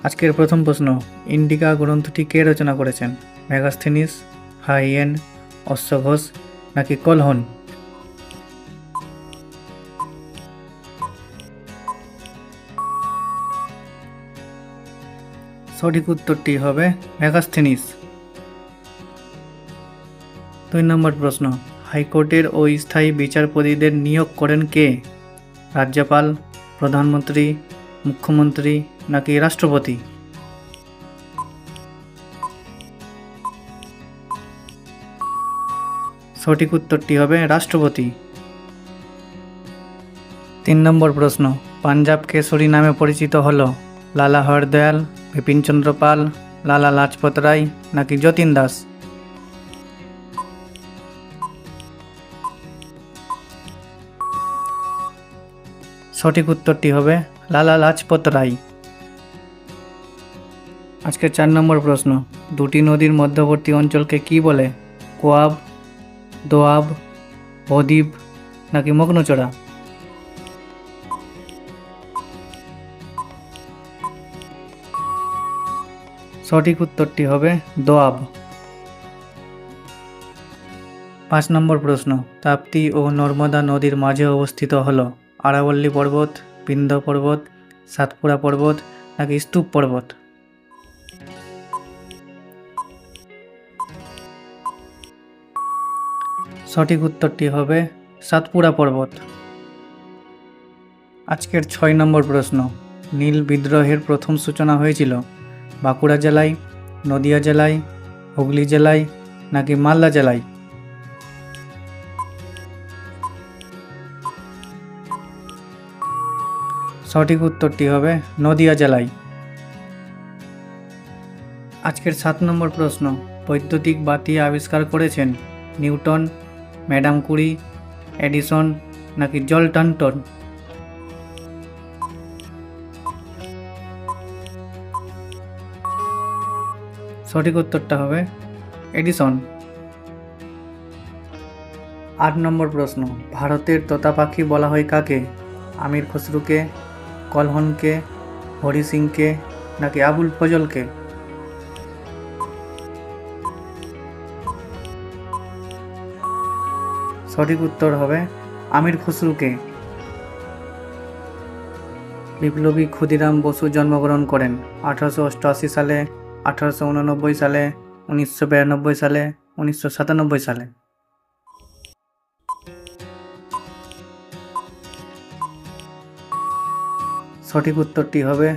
আজকের প্রথম প্রশ্ন, ইন্ডিকা গ্রন্থটি কে রচনা করেছেন? মেগাস্থেনিস, হাইয়েন, অশ্বঘোষ নাকি কলহন? সঠিক উত্তরটি হবে মেগাস্থেনিস। 2 নম্বর প্রশ্ন, হাইকোর্টের স্থায়ী বিচারপতিদের নিয়োগ করেন কে? রাজ্যপাল, প্রধানমন্ত্রী, মুখ্যমন্ত্রী নাকি রাষ্ট্রপতি? সঠিক উত্তরটি হবে রাষ্ট্রপতি। 3 নম্বর প্রশ্ন, পাঞ্জাব কেশরী নামে পরিচিত হল লালা হরদয়াল, বিপিনচন্দ্র পাল, লালা লাজপত রায় নাকি যতীন দাস? সঠিক উত্তরটি হবে লালা লাজপত রায়। আজকের 4 নম্বর প্রশ্ন, দুটি নদীর মধ্যবর্তী অঞ্চলকে কি বলে? কোয়াব, দোয়াব, বদ্বীপ নাকি মগ্নচড়া? সঠিক উত্তরটি হবে দোয়াব। 5 নম্বর প্রশ্ন, তাপ্তি ও নর্মদা নদীর মাঝে অবস্থিত হল আরাবল্লী পর্বত, বিন্ধ্য পর্বত, সাতপুরা পর্বত নাকি স্তূপ পর্বত? সঠিক উত্তরটি হবে সাতপুরা পর্বত। আজকের 6 নম্বর প্রশ্ন, নীল বিদ্রোহের প্রথম সূচনা হয়েছিল বাঁকুড়া জেলায়, নদিয়া জেলায়, হুগলি জেলায় নাকি মালদা জেলায়? সঠিক উত্তরটি হবে নদিয়া জেলায়। আজকের 7 নম্বর প্রশ্ন, বৈদ্যুতিক বাতি আবিষ্কার করেছেন নিউটন, ম্যাডাম কুরি, এডিসন নাকি জল টানটন? সঠিক উত্তরটা হবে এডিসন। 8 নম্বর প্রশ্ন, ভারতের তোতা পাখি বলা হয় কাকে? আমির খসরুকে, কলহনকে, হরি সিংকে নাকি আবুল ফজলকে? সঠিক উত্তর হবে আমির খসরুকে। বিপ্লবী ক্ষুদিরাম বসু জন্মগ্রহণ করেন 1888 সালে, 1889 সালে, 1992 সালে, 1997 সালে? সঠিক উত্তরটি হবে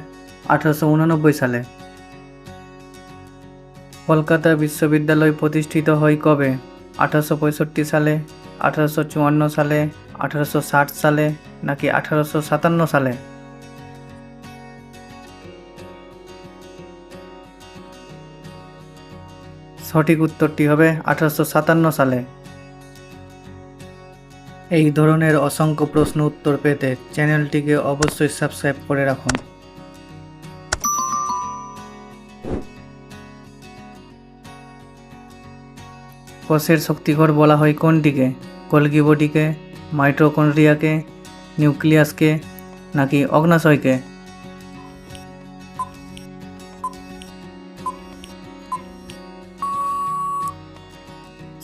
1889 সালে। কলকাতা বিশ্ববিদ্যালয় প্রতিষ্ঠিত হয় কবে? 1865 সালে, 1854 সালে, 1860 সালে নাকি 1857 সালে? সঠিক উত্তরটি হবে 1857 সালে। এই ধরনের অসংখ্য প্রশ্ন উত্তর পেতে চ্যানেলটিকে অবশ্যই সাবস্ক্রাইব করে রাখুন। কোষের শক্তিঘর বলা হয় কোনটিকে? গোলগি বডিকে, মাইটোকন্ড্রিয়াকে, নিউক্লিয়াসকে নাকি অগ্নাশয়কে?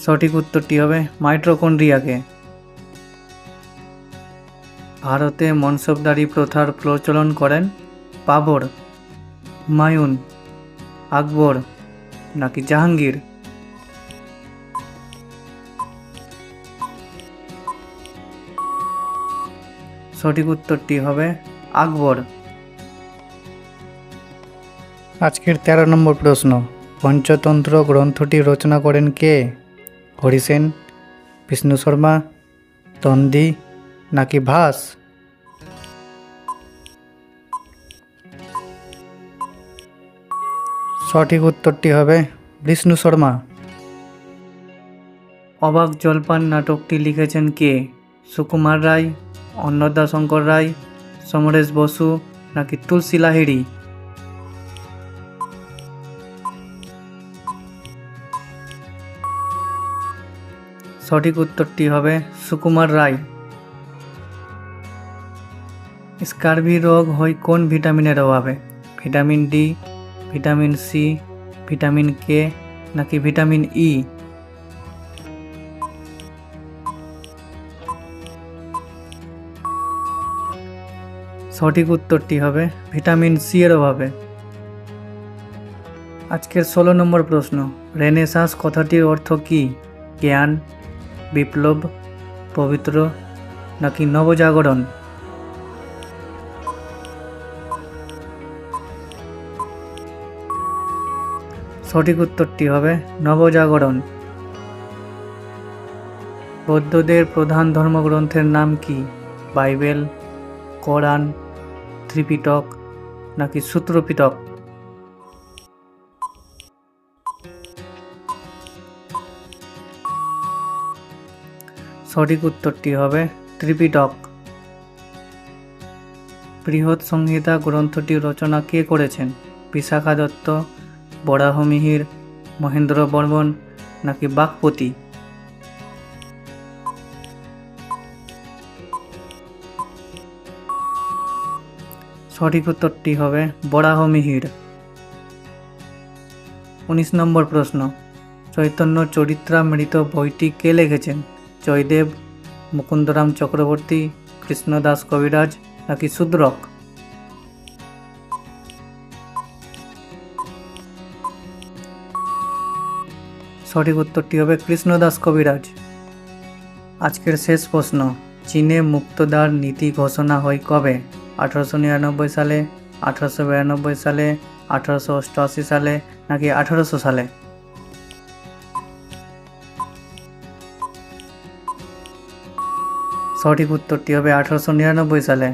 সঠিক উত্তরটি হবে মাইটোকন্ড্রিয়াকে। ভারতে মনসবদারি প্রথার প্রচলন করেন বাবর, হুমায়ুন, আকবর নাকি জাহাঙ্গীর? সঠিক উত্তরটি হবে আকবর। আজকের 13 নম্বর প্রশ্ন, পঞ্চতন্ত্র গ্রন্থটি রচনা করেন কে? হরিসেন, বিষ্ণু শর্মা, তন্দি নাকি ভাস? সঠিক উত্তরটি হবে বিষ্ণু শর্মা। অবাক জলপান নাটকটি লিখেছেন কে? সুকুমার রায়, অন্নদাশঙ্কর রায়, সমরেশ বসু নাকি তুলসী লাহিড়ী? সঠিক উত্তরটি হবে সুকুমার রায়। স্কারভি রোগ হয় কোন ভিটামিনের অভাবে? Vitamin D, vitamin C, vitamin K নাকি ভিটামিন ই? সঠিক উত্তরটি হবে ভিটামিন সি এর অভাবে। আজকের 16 নম্বর প্রশ্ন, রেনেসাঁস কথাটির অর্থ কী? জ্ঞান, বিপ্লব, পবিত্র নাকি নবজাগরণ? সঠিক উত্তরটি হবে নবজাগরণ। বৌদ্ধদের প্রধান ধর্মগ্রন্থের নাম কি? বাইবেল, কোরআন, ত্রিপিটক নাকি সূত্রপিটক? সঠিক উত্তরটি হবে ত্রিপিটক। বৃহৎ সংহিতা গ্রন্থটি রচনা কে করেছেন? বিশাখা দত্ত, বরাহমিহির, মহেন্দ্র বর্মন নাকি বাক্পতি? সঠিক উত্তরটি হবে বরাহমিহির। 19 নম্বর প্রশ্ন, চৈতন্য চরিত্রামৃত বইটি কে লিখেছেন? জয়দেব, মুকুন্দরাম চক্রবর্তী, কৃষ্ণদাস কবিরাজ নাকি শূদ্রক? সঠিক উত্তরটি হবে কৃষ্ণদাস কবিরাজ। আজকের শেষ প্রশ্ন, চীনে মুক্তদার নীতি ঘোষণা হয় কবে? 1899 সালে, 1892 সালে, 1888 সালে নাকি 1800 সালে? সঠিক উত্তরটি হবে 1899 সালে।